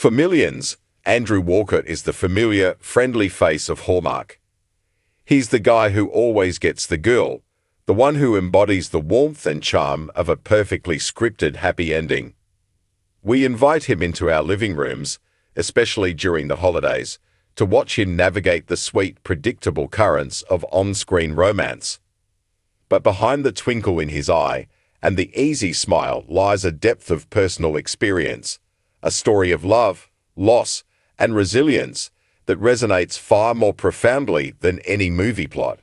For millions, Andrew Walker is the familiar, friendly face of Hallmark. He's the guy who always gets the girl, the one who embodies the warmth and charm of a perfectly scripted happy ending. We invite him into our living rooms, especially during the holidays, to watch him navigate the sweet, predictable currents of on-screen romance. But behind the twinkle in his eye and the easy smile lies a depth of personal experience, a story of love, loss, and resilience that resonates far more profoundly than any movie plot.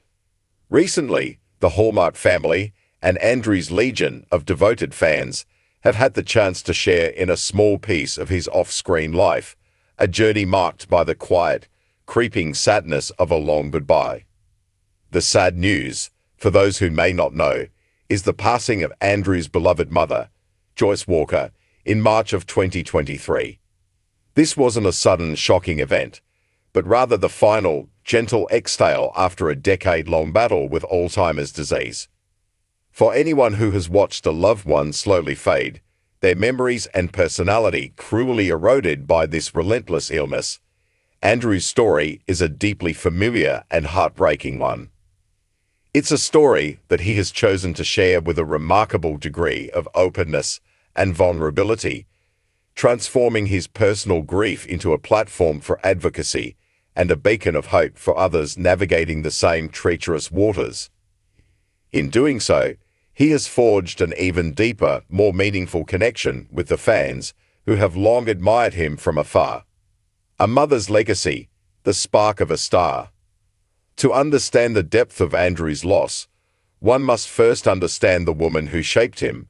Recently, the Hallmark family and Andrew's legion of devoted fans have had the chance to share in a small piece of his off-screen life, a journey marked by the quiet, creeping sadness of a long goodbye. The sad news, for those who may not know, is the passing of Andrew's beloved mother, Joyce Walker, in March of 2023. This wasn't a sudden, shocking event, but rather the final, gentle exhale after a decade-long battle with Alzheimer's disease. For anyone who has watched a loved one slowly fade, their memories and personality cruelly eroded by this relentless illness, Andrew's story is a deeply familiar and heartbreaking one. It's a story that he has chosen to share with a remarkable degree of openness and vulnerability, transforming his personal grief into a platform for advocacy and a beacon of hope for others navigating the same treacherous waters. In doing so, he has forged an even deeper, more meaningful connection with the fans who have long admired him from afar. A mother's legacy, the spark of a star. To understand the depth of Andrew's loss, one must first understand the woman who shaped him.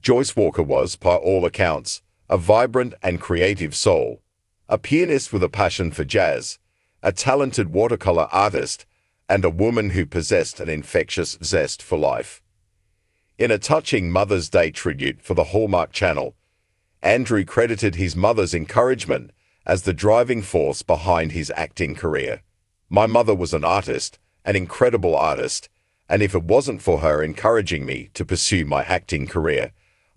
Joyce Walker was, by all accounts, a vibrant and creative soul, a pianist with a passion for jazz, a talented watercolor artist, and a woman who possessed an infectious zest for life. In a touching Mother's Day tribute for the Hallmark Channel, Andrew credited his mother's encouragement as the driving force behind his acting career. "My mother was an artist, an incredible artist, and if it wasn't for her encouraging me to pursue my acting career,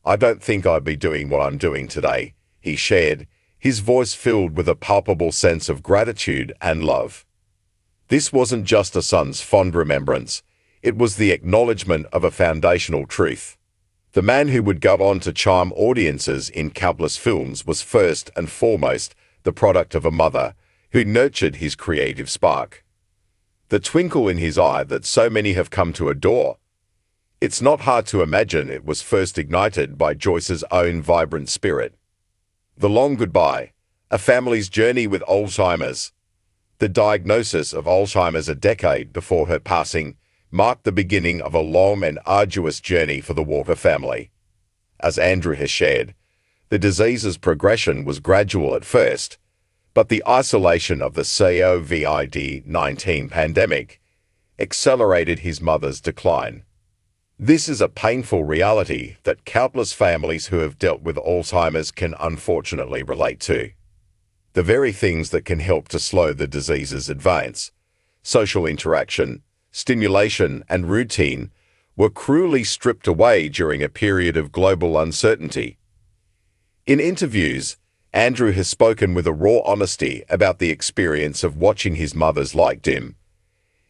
I don't think I'd be doing what I'm doing today," he shared, his voice filled with a palpable sense of gratitude and love. This wasn't just a son's fond remembrance, it was the acknowledgement of a foundational truth. The man who would go on to charm audiences in countless films was first and foremost the product of a mother who nurtured his creative spark. The twinkle in his eye that so many have come to adore. It's not hard to imagine it was first ignited by Joyce's own vibrant spirit. The long goodbye, a family's journey with Alzheimer's. The diagnosis of Alzheimer's a decade before her passing marked the beginning of a long and arduous journey for the Walker family. As Andrew has shared, the disease's progression was gradual at first, but the isolation of the COVID-19 pandemic accelerated his mother's decline. This is a painful reality that countless families who have dealt with Alzheimer's can unfortunately relate to. The very things that can help to slow the disease's advance, social interaction, stimulation, and routine, were cruelly stripped away during a period of global uncertainty. In interviews, Andrew has spoken with a raw honesty about the experience of watching his mother's light dim.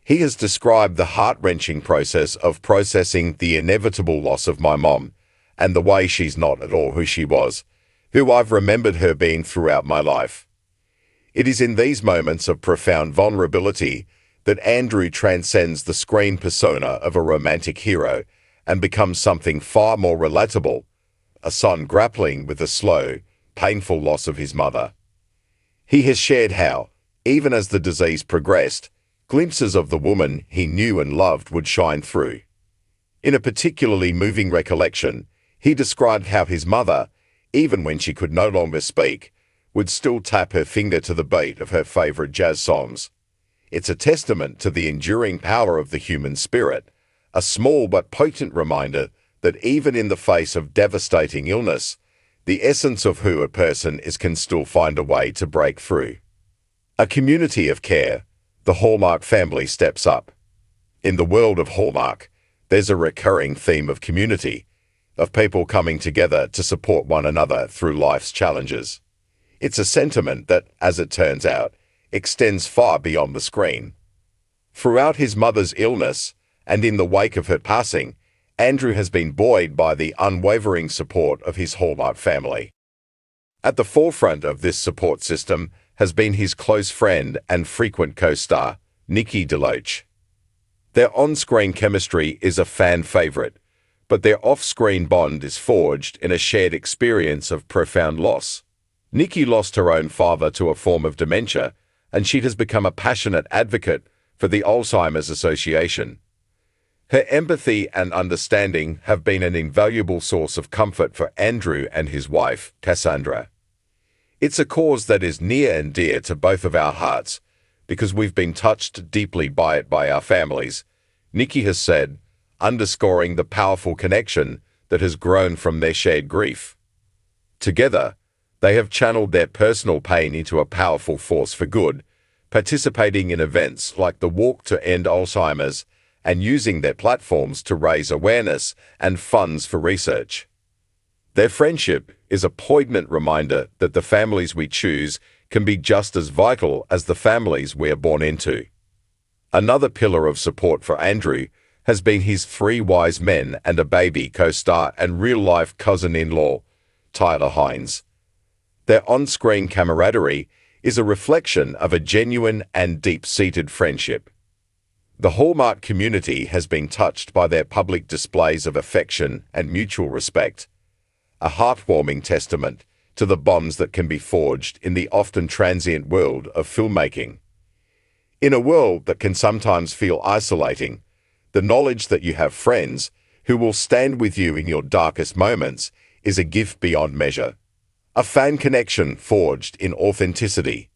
He has described the heart-wrenching process of processing the inevitable loss of my mom and the way she's not at all who she was, who I've remembered her being throughout my life. It is in these moments of profound vulnerability that Andrew transcends the screen persona of a romantic hero and becomes something far more relatable, a son grappling with the slow, painful loss of his mother. He has shared how, even as the disease progressed, glimpses of the woman he knew and loved would shine through. In a particularly moving recollection, he described how his mother, even when she could no longer speak, would still tap her finger to the beat of her favorite jazz songs. It's a testament to the enduring power of the human spirit, a small but potent reminder that even in the face of devastating illness, the essence of who a person is can still find a way to break through. A community of care, the Hallmark family steps up. In the world of Hallmark, there's a recurring theme of community, of people coming together to support one another through life's challenges. It's a sentiment that, as it turns out, extends far beyond the screen. Throughout his mother's illness, and in the wake of her passing, Andrew has been buoyed by the unwavering support of his Hallmark family. At the forefront of this support system has been his close friend and frequent co-star, Nikki DeLoach. Their on-screen chemistry is a fan favorite, but their off-screen bond is forged in a shared experience of profound loss. Nikki lost her own father to a form of dementia, and she has become a passionate advocate for the Alzheimer's Association. Her empathy and understanding have been an invaluable source of comfort for Andrew and his wife, Cassandra. It's a cause that is near and dear to both of our hearts, because we've been touched deeply by it by our families, Nikki has said, underscoring the powerful connection that has grown from their shared grief. Together, they have channeled their personal pain into a powerful force for good, participating in events like the Walk to End Alzheimer's and using their platforms to raise awareness and funds for research. Their friendship is a poignant reminder that the families we choose can be just as vital as the families we are born into. Another pillar of support for Andrew has been his 3 Wise Men and a Baby co-star and real-life cousin-in-law, Tyler Hines. Their on-screen camaraderie is a reflection of a genuine and deep-seated friendship. The Hallmark community has been touched by their public displays of affection and mutual respect, a heartwarming testament to the bonds that can be forged in the often transient world of filmmaking. In a world that can sometimes feel isolating, the knowledge that you have friends who will stand with you in your darkest moments is a gift beyond measure. A fan connection forged in authenticity.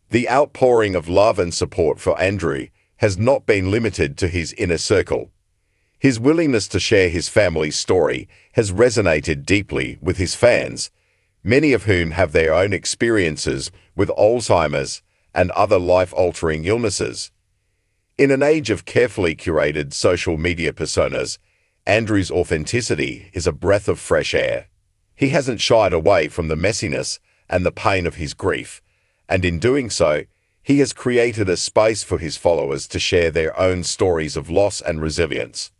The outpouring of love and support for Andrew has not been limited to his inner circle. His willingness to share his family's story has resonated deeply with his fans, many of whom have their own experiences with Alzheimer's and other life-altering illnesses. In an age of carefully curated social media personas, Andrew's authenticity is a breath of fresh air. He hasn't shied away from the messiness and the pain of his grief, and in doing so, he has created a space for his followers to share their own stories of loss and resilience.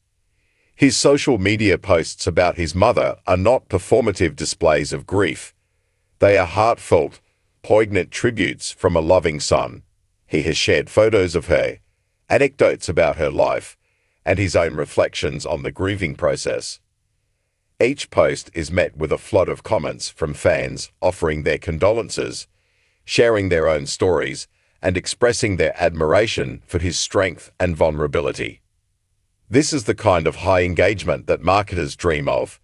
His social media posts about his mother are not performative displays of grief. They are heartfelt, poignant tributes from a loving son. He has shared photos of her, anecdotes about her life, and his own reflections on the grieving process. Each post is met with a flood of comments from fans offering their condolences, sharing their own stories, and expressing their admiration for his strength and vulnerability. This is the kind of high engagement that marketers dream of,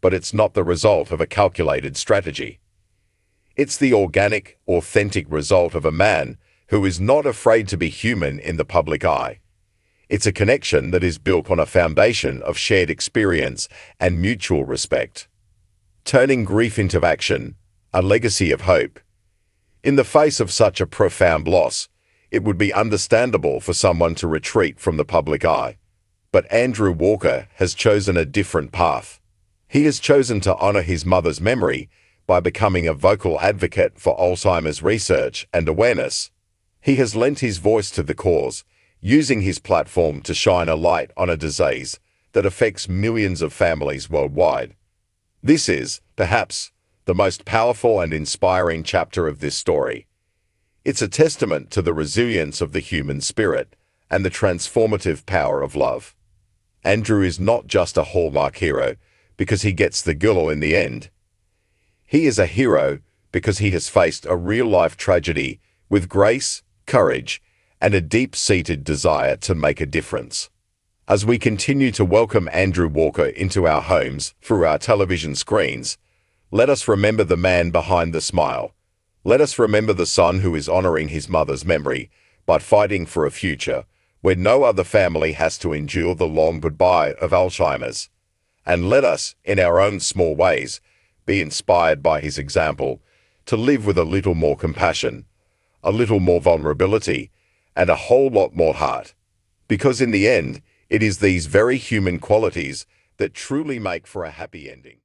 but it's not the result of a calculated strategy. It's the organic, authentic result of a man who is not afraid to be human in the public eye. It's a connection that is built on a foundation of shared experience and mutual respect. Turning grief into action, a legacy of hope. In the face of such a profound loss, it would be understandable for someone to retreat from the public eye. But Andrew Walker has chosen a different path. He has chosen to honor his mother's memory by becoming a vocal advocate for Alzheimer's research and awareness. He has lent his voice to the cause, using his platform to shine a light on a disease that affects millions of families worldwide. This is, perhaps, the most powerful and inspiring chapter of this story. It's a testament to the resilience of the human spirit and the transformative power of love. Andrew is not just a Hallmark hero because he gets the girl in the end. He is a hero because he has faced a real-life tragedy with grace, courage, and a deep-seated desire to make a difference. As we continue to welcome Andrew Walker into our homes through our television screens, let us remember the man behind the smile. Let us remember the son who is honoring his mother's memory by fighting for a future where no other family has to endure the long goodbye of Alzheimer's. And let us, in our own small ways, be inspired by his example to live with a little more compassion, a little more vulnerability, and a whole lot more heart. Because in the end, it is these very human qualities that truly make for a happy ending.